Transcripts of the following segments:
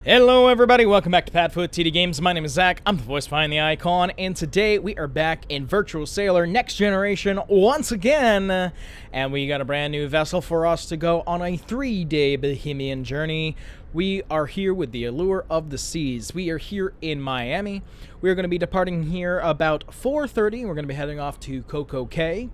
Hello everybody, welcome back to PadFootTD Games. My name is Zach, I'm the voice behind the icon, and today we are back in Virtual Sailor Next Generation once again, and we got a brand new vessel for us to go on a 3-day Bahamian journey. We are here with the Allure of the Seas. We are here in Miami. We are going to be departing here about 4:30. We're going to be heading off to Coco Cay.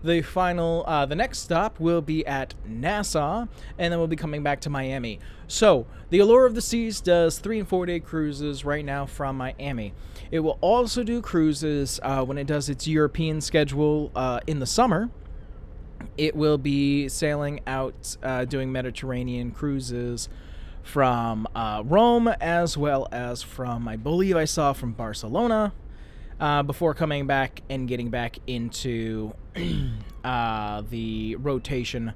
The next stop will be at Nassau, and then we'll be coming back to Miami. So, the Allure of the Seas does 3- and 4-day cruises right now from Miami. It will also do cruises when it does its European schedule in the summer. It will be sailing out doing Mediterranean cruises from Rome, as well as from, I believe I saw, from Barcelona, before coming back and getting back into the rotation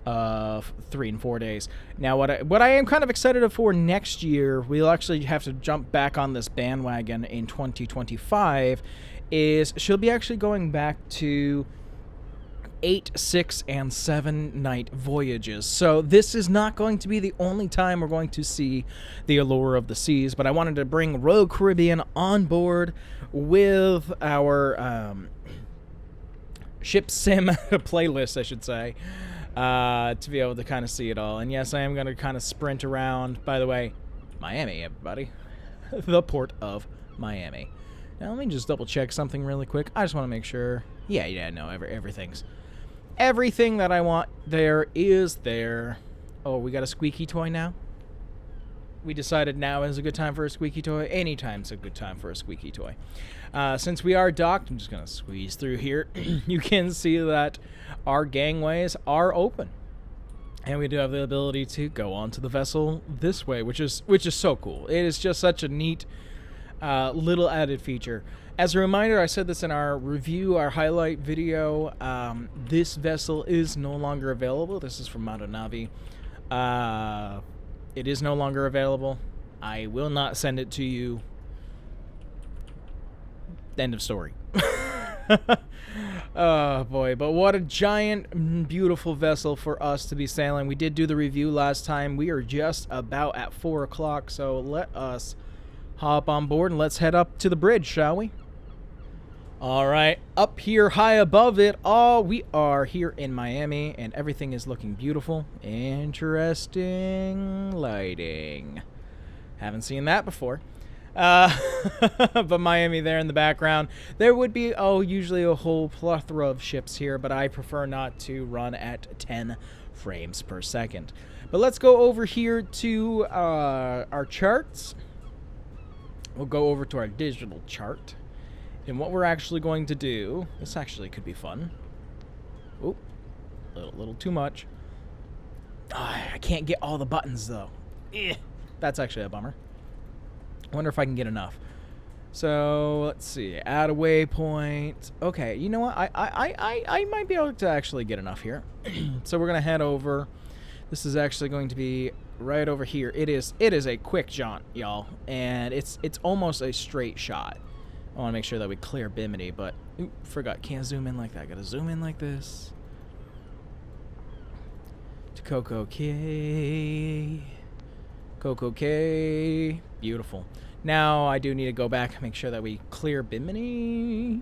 of 3 and 4 days. Now, what I am kind of excited for next year, we'll actually have to jump back on this bandwagon in 2025, is she'll be actually going back to 8, 6, and 7 night voyages. So this is not going to be the only time we're going to see the Allure of the Seas, but I wanted to bring Royal Caribbean on board with our ship sim playlist, I should say, to be able to kind of see it all. And yes, I am going to kind of sprint around. By the way, Miami, everybody. The port of Miami. Now, let me just double check something really quick. I just want to make sure. Yeah, no, everything that I want there is there. Oh, we got a squeaky toy now? We decided now is a good time for a squeaky toy. Anytime's a good time for a squeaky toy. Since we are docked, I'm just going to squeeze through here. You can see that our gangways are open. And we do have the ability to go onto the vessel this way, which is so cool. It is just such a neat little added feature. As a reminder, I said this in our review, our highlight video, this vessel is no longer available. This is from Navi. It is no longer available. I will not send it to you. End of story. Oh boy, but what a giant, beautiful vessel for us to be sailing. We did do the review last time. We are just about at 4 o'clock, so let us hop on board and let's head up to the bridge, shall we? All right, up here high above it all, we are here in Miami, and everything is looking beautiful. Interesting lighting. Haven't seen that before. But Miami there in the background. There would be, usually a whole plethora of ships here, but I prefer not to run at 10 frames per second. But let's go over here to our charts. We'll go over to our digital chart. And what we're actually going to do, this actually could be fun. Oop, a little too much. I can't get all the buttons though. That's actually a bummer. I wonder if I can get enough. So let's see, add a waypoint. Okay, you know what? I might be able to actually get enough here. So we're gonna head over. This is actually going to be right over here. It is a quick jaunt, y'all, and it's almost a straight shot. I want to make sure that we clear Bimini, but forgot, can't zoom in like that. Gotta zoom in like this. To Coco Cay. Coco Cay. Beautiful. Now I do need to go back, make sure that we clear Bimini.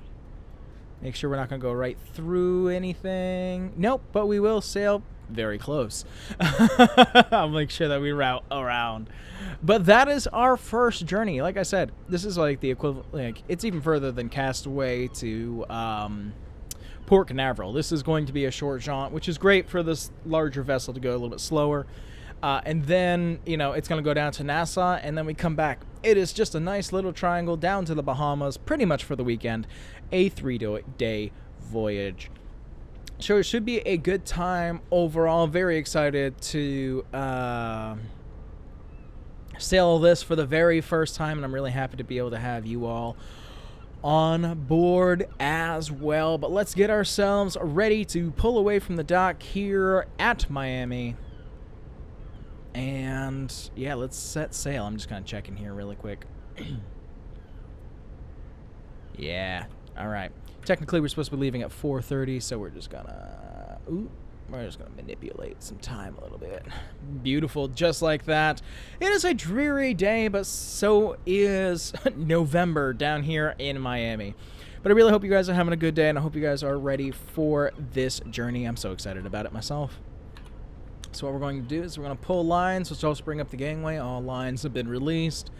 Make sure we're not going to go right through anything. Nope, but we will sail very close. I'll make sure that we route around. But that is our first journey. Like I said, this is like the equivalent, like it's even further than Castaway to Port Canaveral. This is going to be a short jaunt, which is great for this larger vessel to go a little bit slower. And then, it's going to go down to Nassau, and then we come back. It is just a nice little triangle down to the Bahamas, pretty much for the weekend. A 3-day voyage. So it should be a good time overall. Very excited to sail this for the very first time, and I'm really happy to be able to have you all on board as well. But let's get ourselves ready to pull away from the dock here at Miami. And yeah, let's set sail. I'm just kind of checking here really quick. Yeah, all right. Technically, we're supposed to be leaving at 4:30, so we're just gonna... Ooh, We're just going to manipulate some time a little bit. Beautiful, just like that. It is a dreary day, but so is November down here in Miami. But I really hope you guys are having a good day, and I hope you guys are ready for this journey. I'm so excited about it myself. So what we're going to do is we're going to pull lines, which also bring up the gangway. All lines have been released.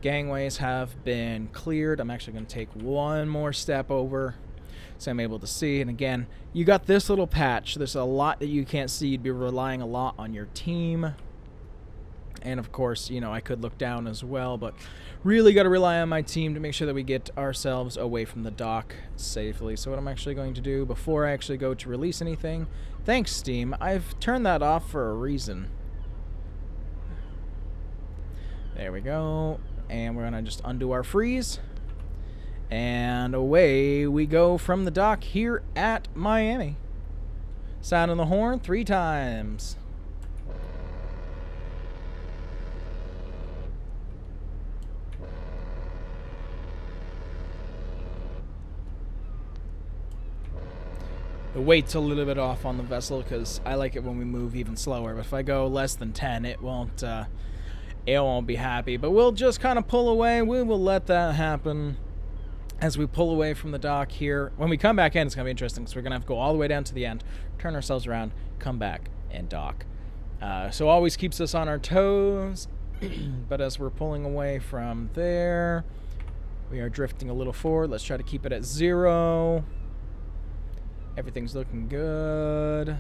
Gangways have been cleared. I'm actually going to take one more step over so I'm able to see. And again, you got this little patch. There's a lot that you can't see. You'd be relying a lot on your team. And of course, you know, I could look down as well, but really got to rely on my team to make sure that we get ourselves away from the dock safely. So what I'm actually going to do before I actually go to release anything, thanks Steam, I've turned that off for a reason. There we go. And we're going to just undo our freeze. And away we go from the dock here at Miami. Sounding the horn 3 times. The weight's a little bit off on the vessel because I like it when we move even slower. But if I go less than 10, it won't be happy. But we'll just kind of pull away. We will let that happen as we pull away from the dock here. When we come back in, it's going to be interesting because we're going to have to go all the way down to the end, turn ourselves around, come back, and dock. So always keeps us on our toes. But as we're pulling away from there, we are drifting a little forward. Let's try to keep it at 0. Everything's looking good. A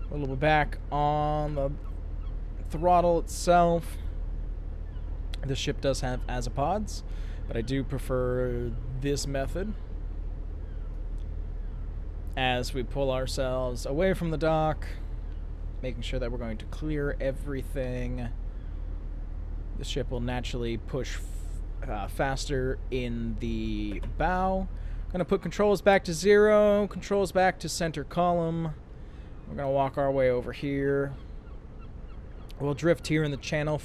little bit back on the throttle itself. The ship does have azipods, but I do prefer this method. As we pull ourselves away from the dock, making sure that we're going to clear everything. The ship will naturally push faster in the bow. Going to put controls back to 0, controls back to center column. We're going to walk our way over here. We'll drift here in the channel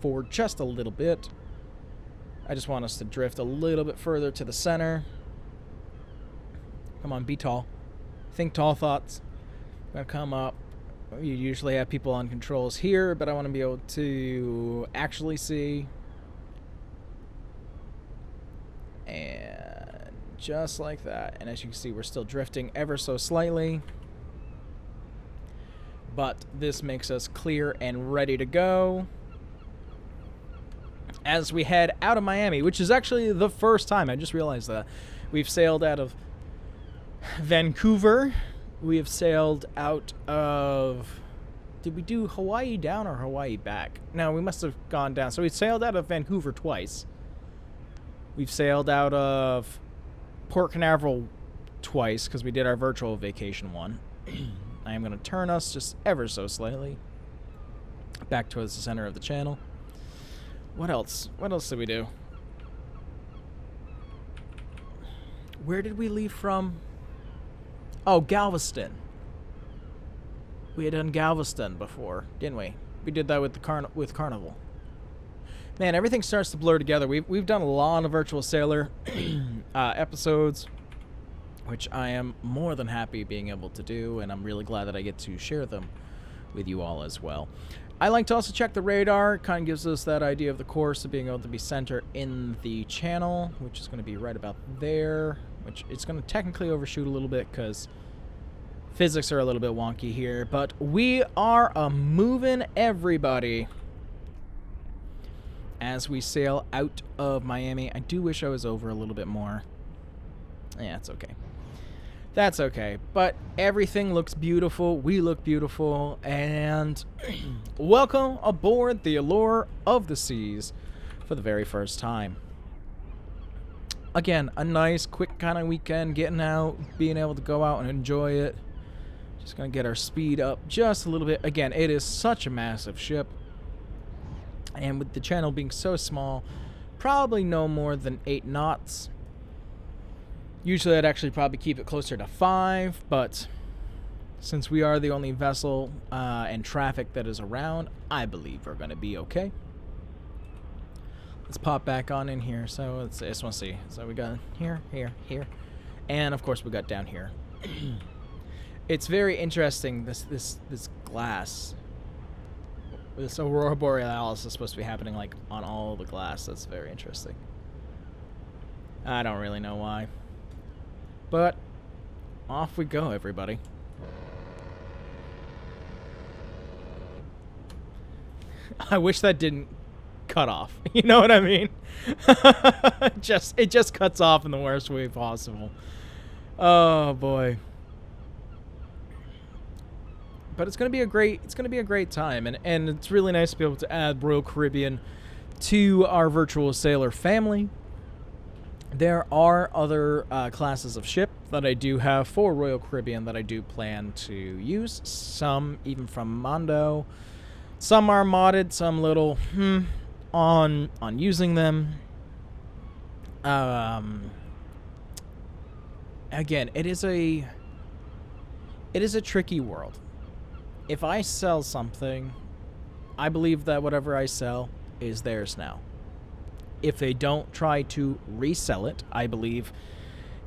for just a little bit. I just want us to drift a little bit further to the center. Come on, be tall. Think tall thoughts. I'm going to come up. You usually have people on controls here, but I want to be able to actually see. And just like that. And as you can see, we're still drifting ever so slightly. But this makes us clear and ready to go as we head out of Miami, which is actually the first time. I just realized that. We've sailed out of Vancouver. We have sailed out of... Did we do Hawaii down or Hawaii back? No, we must have gone down. So we sailed out of Vancouver twice. We've sailed out of Port Canaveral twice because we did our virtual vacation one. I am going to turn us just ever so slightly back towards the center of the channel. What else? What else did we do? Where did we leave from? Oh, Galveston. We had done Galveston before, didn't we? We did that with the with Carnival. Man, everything starts to blur together. We've done a lot of Virtual Sailor episodes, which I am more than happy being able to do, and I'm really glad that I get to share them with you all as well. I like to also check the radar. It kind of gives us that idea of the course of being able to be centered in the channel, which is going to be right about there, which it's going to technically overshoot a little bit because physics are a little bit wonky here, but we are moving everybody as we sail out of Miami. I do wish I was over a little bit more. Yeah, it's okay. That's okay. But everything looks beautiful. We look beautiful. And welcome aboard the Allure of the Seas for the very first time. Again, a nice, quick kind of weekend. Getting out, being able to go out and enjoy it. Just going to get our speed up just a little bit. Again, it is such a massive ship. And with the channel being so small, probably no more than 8 knots. Usually I'd actually probably keep it closer to 5, but since we are the only vessel and traffic that is around, I believe we're going to be okay. Let's pop back on in here. So I just want to see. So we got here, here, here, and of course we got down here. It's very interesting. This glass. This Aurora Borealis is supposed to be happening like on all the glass. That's very interesting. I don't really know why. But off we go, everybody. I wish that didn't cut off. You know what I mean? It just cuts off in the worst way possible. Oh boy. But it's gonna be a great time, and it's really nice to be able to add Royal Caribbean to our virtual sailor family. There are other classes of ship that I do have for Royal Caribbean that I do plan to use. Some even from Mondo. Some are modded, some little on using them. Again, it is a tricky world. If I sell something, I believe that whatever I sell is theirs now. If they don't try to resell it, I believe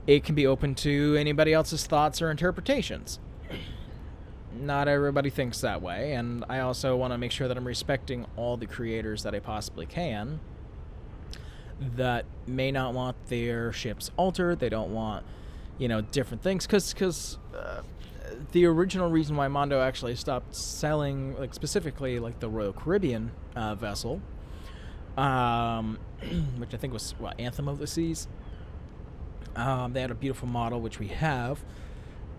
it can be open to anybody else's thoughts or interpretations. Not everybody thinks that way, and I also want to make sure that I'm respecting all the creators that I possibly can that may not want their ships altered. They don't want, different things, because the original reason why Mondo actually stopped selling, like, specifically, like, the Royal Caribbean vessel, which I think was, Anthem of the Seas. They had a beautiful model, which we have.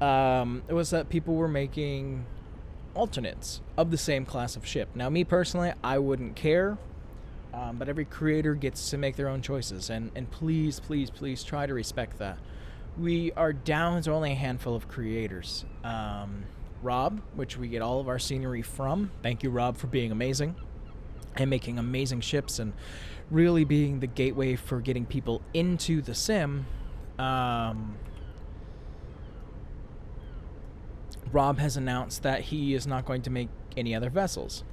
It was that people were making alternates of the same class of ship. Now, me personally, I wouldn't care, but every creator gets to make their own choices, and please, please, please try to respect that. We are down to only a handful of creators. Rob, which we get all of our scenery from. Thank you, Rob, for being amazing and making amazing ships and really being the gateway for getting people into the sim. Rob has announced that he is not going to make any other vessels.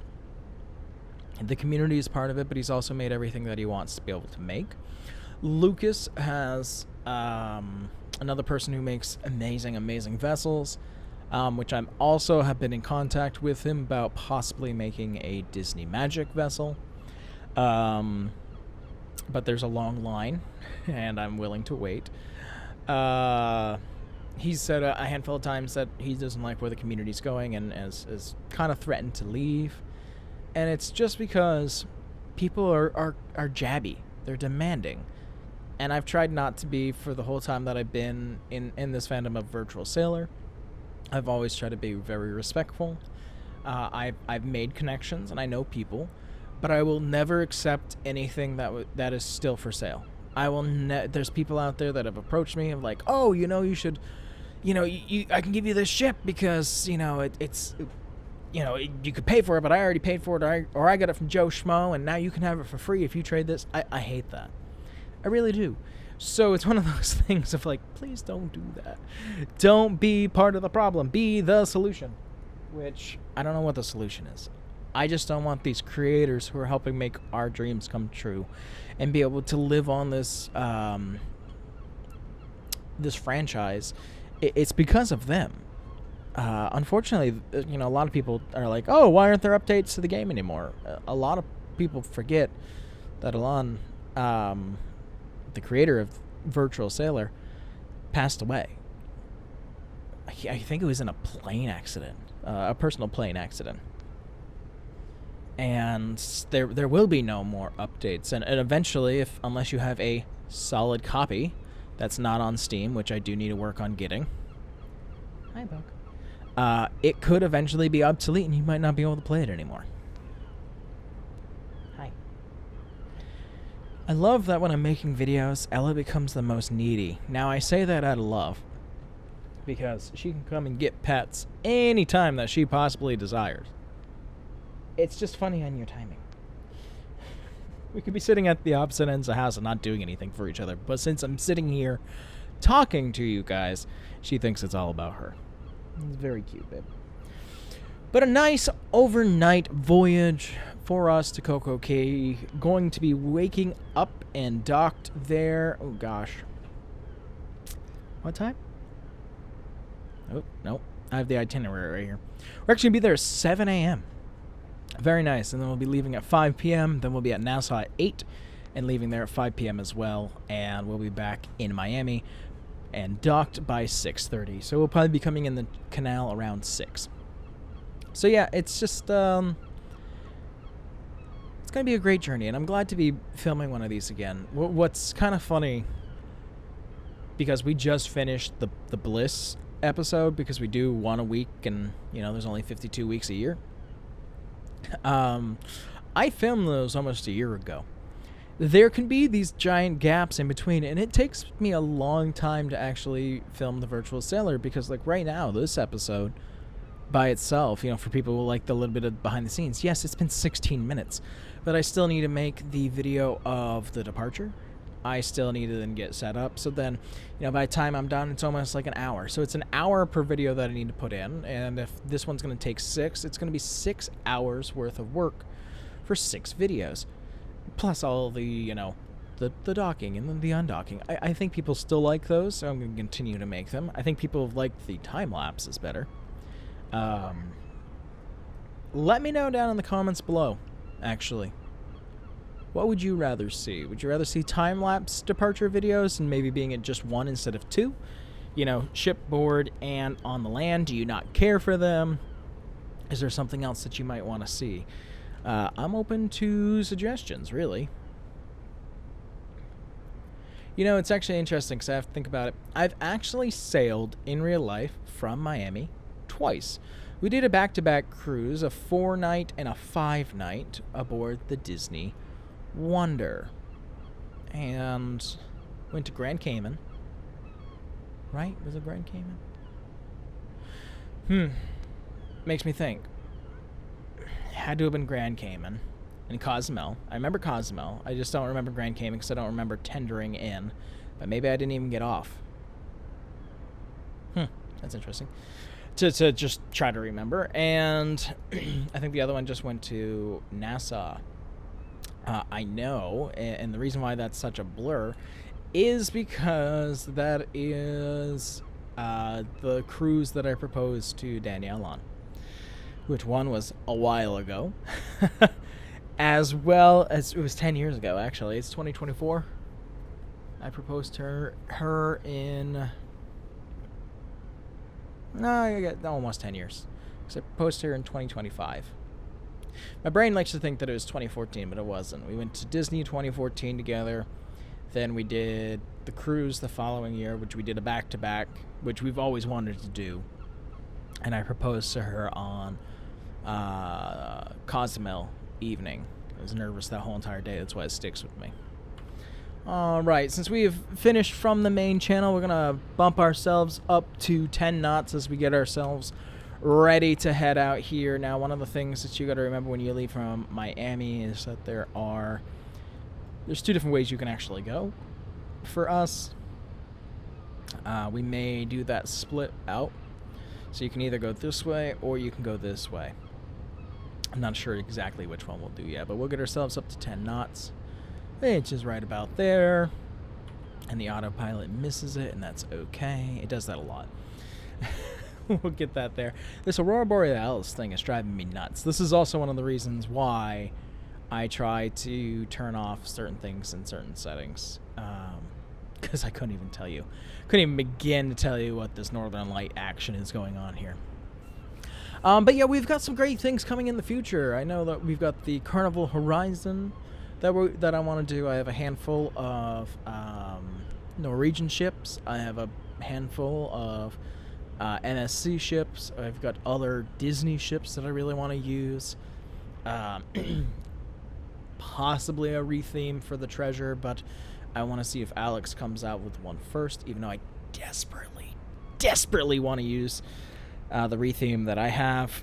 The community is part of it, but he's also made everything that he wants to be able to make. Lucas has another person who makes amazing, amazing vessels, which I'm also have been in contact with him about possibly making a Disney Magic vessel. But there's a long line, and I'm willing to wait. He's said a handful of times that he doesn't like where the community's going and is kind of threatened to leave. And it's just because people are jabby. They're demanding. And I've tried not to be for the whole time that I've been in this fandom of Virtual Sailor. I've always tried to be very respectful. I've made connections and I know people, but I will never accept anything that is still for sale. I will. There's people out there that have approached me of like, oh, you should, I can give you this ship because it's. You could pay for it, but I already paid for it, or I got it from Joe Schmo, and now you can have it for free if you trade this. I hate that. I really do. So it's one of those things of like, please don't do that. Don't be part of the problem. Be the solution. Which, I don't know what the solution is. I just don't want these creators who are helping make our dreams come true and be able to live on this this franchise. It's because of them. Unfortunately, a lot of people are like, oh, why aren't there updates to the game anymore? A lot of people forget that Alon, the creator of Virtual Sailor, passed away. I think it was in a plane accident, a personal plane accident. And there will be no more updates. And eventually, unless you have a solid copy that's not on Steam, which I do need to work on getting. Hi, Buck. It could eventually be obsolete and you might not be able to play it anymore. Hi. I love that when I'm making videos, Ella becomes the most needy. Now, I say that out of love because she can come and get pets anytime that she possibly desires. It's just funny on your timing. We could be sitting at the opposite ends of the house and not doing anything for each other, but since I'm sitting here talking to you guys, she thinks it's all about her. It's very cute, babe. But a nice overnight voyage for us to Coco Cay. Going to be waking up and docked there. Oh, gosh. What time? Oh, no. I have the itinerary right here. We're actually going to be there at 7 a.m. Very nice. And then we'll be leaving at 5 p.m. Then we'll be at Nassau at 8 and leaving there at 5 p.m. as well. And we'll be back in Miami and docked by 6:30. So we'll probably be coming in the canal around 6. So yeah, it's just, it's going to be a great journey. And I'm glad to be filming one of these again. What's kind of funny, because we just finished the Bliss episode, because we do one a week and, you know, there's only 52 weeks a year. I filmed those almost a year ago. There can be these giant gaps in between, and it takes me a long time to actually film the Virtual Sailor, because like right now, this episode by itself, you know, for people who like the little bit of behind the scenes, yes, it's been 16 minutes, but I still need to make the video of the departure. I still need to then get set up. So then, you know, by the time I'm done, it's almost like an hour. So it's an hour per video that I need to put in. And if this one's going to take 6, it's going to be 6 hours worth of work for 6 videos. Plus all the, you know, the docking and then the undocking. I think people still like those, so I'm going to continue to make them. I think people like the time lapses better. Let me know down in the comments below, actually. What would you rather see? Would you rather see time-lapse departure videos and maybe being at just 1 instead of 2? You know, shipboard and on the land. Do you not care for them? Is there something else that you might want to see? I'm open to suggestions, really. You know, it's actually interesting because I have to think about it. I've actually sailed in real life from Miami twice. We did a back-to-back cruise, a 4-night and a 5-night aboard the Disney Wonder, and went to Grand Cayman. Right? Was it Grand Cayman? Makes me think. Had to have been Grand Cayman and Cozumel. I remember Cozumel. I just don't remember Grand Cayman because I don't remember tendering in. But maybe I didn't even get off. That's interesting. To just try to remember. And I think the other one just went to Nassau. I know, and the reason why that's such a blur is because that is the cruise that I proposed to Danielle on, which one was a while ago, as well as it was 10 years ago, actually. It's 2024. I proposed to her in, no, I got almost 10 years, because I proposed to her in 2025. My brain likes to think that it was 2014, but it wasn't. We went to Disney 2014 together. Then we did the cruise the following year, which we did a back-to-back, which we've always wanted to do. And I proposed to her on Cozumel evening. I was nervous that whole entire day. That's why it sticks with me. Alright, since we have finished from the main channel, we're going to bump ourselves up to 10 knots as we get ourselves ready to head out here. Now, one of the things that you got to remember when you leave from Miami is that there's 2 different ways you can actually go. For us, we may do that split out, so you can either go this way or you can go this way. I'm not sure exactly which one we'll do yet, but we'll get ourselves up to 10 knots, which is right about there, and the autopilot misses it, and that's okay. It does that a lot. We'll get that there. This Aurora Borealis thing is driving me nuts. This is also one of the reasons why I try to turn off certain things in certain settings. Because I couldn't even begin to tell you what this Northern Light action is going on here. But yeah, we've got some great things coming in the future. I know that we've got the Carnival Horizon that I want to do. I have a handful of Norwegian ships. I have a handful of NSC ships. I've got other Disney ships that I really want to use. Possibly a retheme for the Treasure, but I want to see if Alex comes out with one first, even though I desperately want to use the retheme that I have.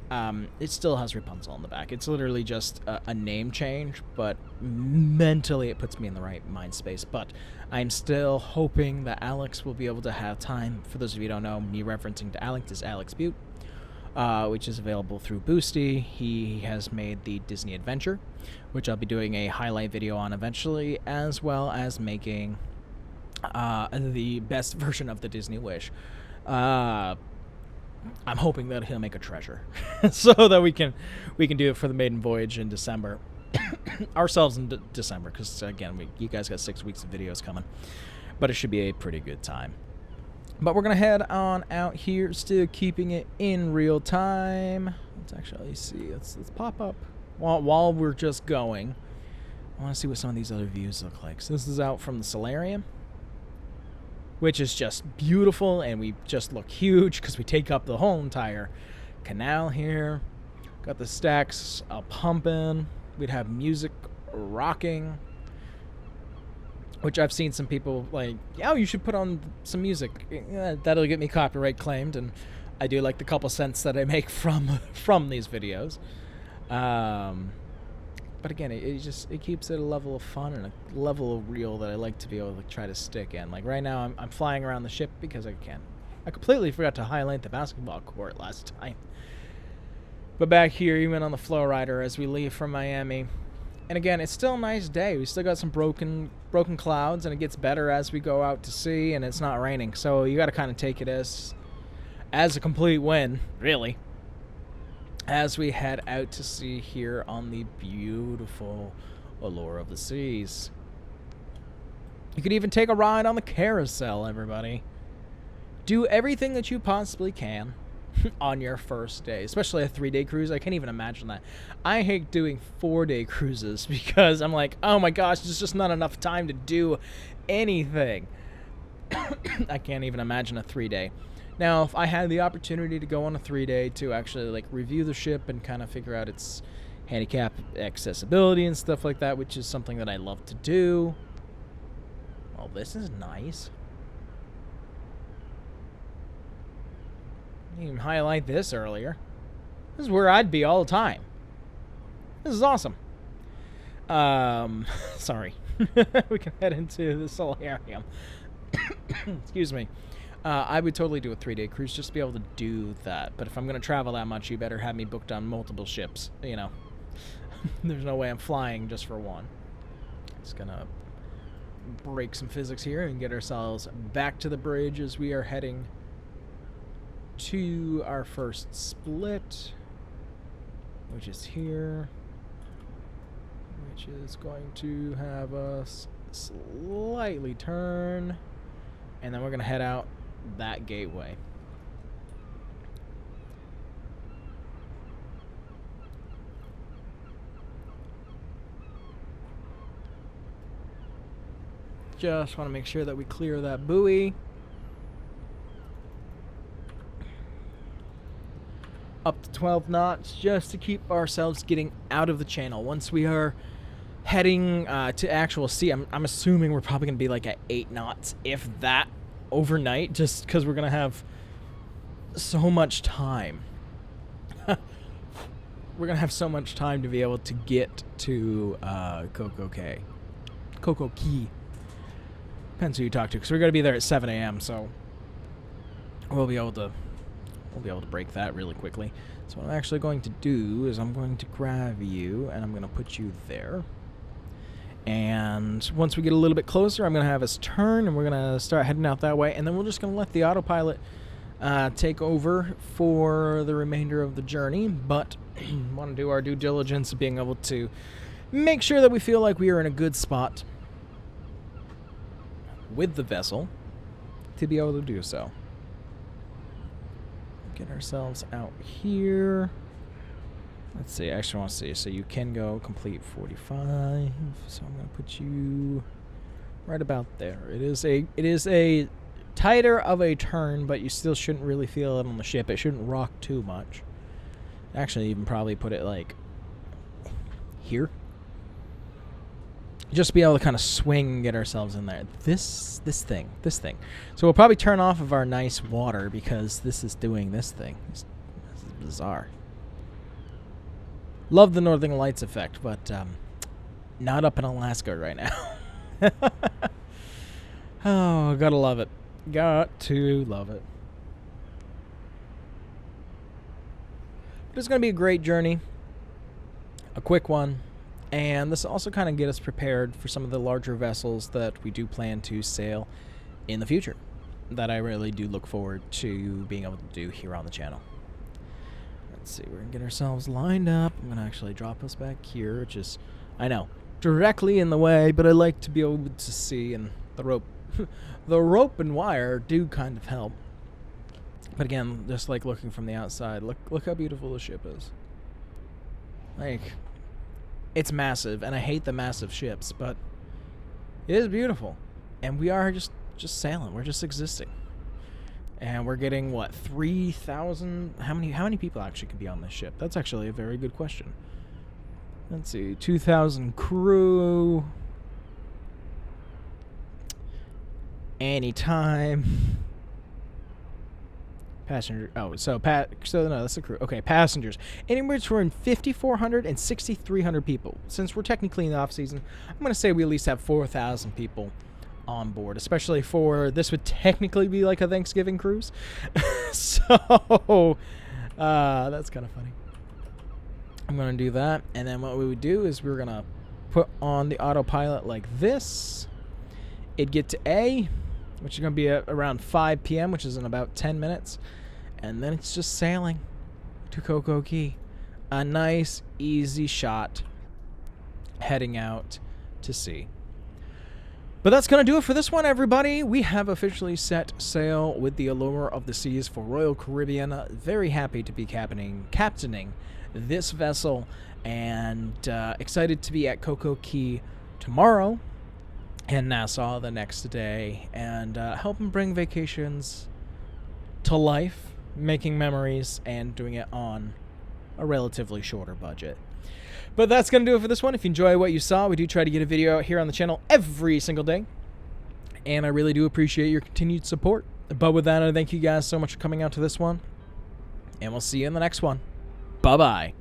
It still has Rapunzel on the back. It's literally just a name change, but mentally it puts me in the right mind space. But I'm still hoping that Alex will be able to have time. For those of you who don't know, me referencing to Alex is Alex Butte, which is available through Boosty. He has made the Disney Adventure, which I'll be doing a highlight video on eventually, as well as making the best version of the Disney Wish. I'm hoping that he'll make a treasure so that we can do it for the maiden voyage in December. Ourselves in December, because again, you guys got 6 weeks of videos coming, but it should be a pretty good time. But we're gonna head on out here, still keeping it in real time. Let's actually see. Let's pop up while we're just going. I want to see what some of these other views look like. So this is out from the solarium, which is just beautiful, and we just look huge because we take up the whole entire canal here. Got the stacks pumping. We'd have music rocking, which I've seen some people like, oh, you should put on some music. Yeah, that'll get me copyright claimed, and I do like the couple cents that I make from these videos. But again, it keeps it a level of fun and a level of real that I like to be able to try to stick in. Like right now, I'm flying around the ship because I can. I completely forgot to highlight the basketball court last time. But back here, even on the flow rider as we leave from Miami. And again, it's still a nice day. We still got some broken clouds, and it gets better as we go out to sea, and it's not raining. So you got to kind of take it as a complete win, really, as we head out to sea here on the beautiful Allure of the Seas. You could even take a ride on the carousel, everybody. Do everything that you possibly can on your first day, especially a 3-day cruise. I can't even imagine that. I hate doing 4-day cruises because I'm like, oh my gosh, there's just not enough time to do anything. I can't even imagine a 3-day. Now, if I had the opportunity to go on a 3-day to actually like review the ship and kind of figure out its handicap accessibility and stuff like that, which is something that I love to do. Well, this is nice. I didn't even highlight this earlier. This is where I'd be all the time. This is awesome. Sorry. We can head into the solarium. Excuse me. I would totally do a 3-day cruise just to be able to do that. But if I'm going to travel that much, you better have me booked on multiple ships. You know, there's no way I'm flying just for one. Just going to break some physics here and get ourselves back to the bridge as we are heading to our first split, which is here, which is going to have us slightly turn, and then we're going to head out that gateway. Just want to make sure that we clear that buoy. Up to 12 knots just to keep ourselves getting out of the channel. Once we are heading to actual sea, I'm assuming we're probably going to be like at 8 knots, if that, overnight, just because we're going to have so much time. We're going to have so much time to be able to get to Coco Cay. Coco Cay. Depends who you talk to, because we're going to be there at 7 a.m., so we'll be able to break that really quickly. So what I'm actually going to do is I'm going to grab you, and I'm going to put you there. And once we get a little bit closer, I'm going to have us turn, and we're going to start heading out that way. And then we're just going to let the autopilot take over for the remainder of the journey. But want to do our due diligence of being able to make sure that we feel like we are in a good spot with the vessel to be able to do so. Get ourselves out here. Let's see. I actually want to see. So you can go complete 45. So I'm going to put you right about there. It is a tighter of a turn, but you still shouldn't really feel it on the ship. It shouldn't rock too much. Actually, even probably put it like here. Just be able to kind of swing and get ourselves in there. This thing. So we'll probably turn off of our nice water because this is doing this thing. This is bizarre. Love the Northern Lights effect, but not up in Alaska right now. Oh, gotta love it. Got to love it. But it's going to be a great journey. A quick one. And this will also kind of get us prepared for some of the larger vessels that we do plan to sail in the future. that I really do look forward to being able to do here on the channel. Let's see, we're going to get ourselves lined up. I'm going to actually drop us back here, which is, I know, directly in the way, but I like to be able to see, and the rope, the rope and wire do kind of help. But again, just like looking from the outside, look how beautiful the ship is. Like, it's massive, and I hate the massive ships, but it is beautiful. And we are just sailing. We're just existing. And we're getting, what, 3,000? How many people actually could be on this ship? That's actually a very good question. Let's see, 2,000 crew. Anytime. Passenger. Oh, so no, that's the crew. Okay, passengers. Anywhere between 5,400 and 6,300 people. Since we're technically in the off season, I'm going to say we at least have 4,000 people on board, especially for this would technically be like a Thanksgiving cruise. So that's kind of funny. I'm going to do that, and then what we would do is we're going to put on the autopilot like this. It'd get to A, which is going to be at around 5 p.m., which is in about 10 minutes. And then it's just sailing to Coco Cay. A nice, easy shot heading out to sea. But that's going to do it for this one, everybody. We have officially set sail with the Allure of the Seas for Royal Caribbean. Very happy to be captaining this vessel, and excited to be at Coco Cay tomorrow and Nassau the next day, and helping bring vacations to life, making memories, and doing it on a relatively shorter budget. But that's going to do it for this one. If you enjoy what you saw, we do try to get a video out here on the channel every single day, and I really do appreciate your continued support. But with that, I thank you guys so much for coming out to this one, and we'll see you in the next one. Bye-bye.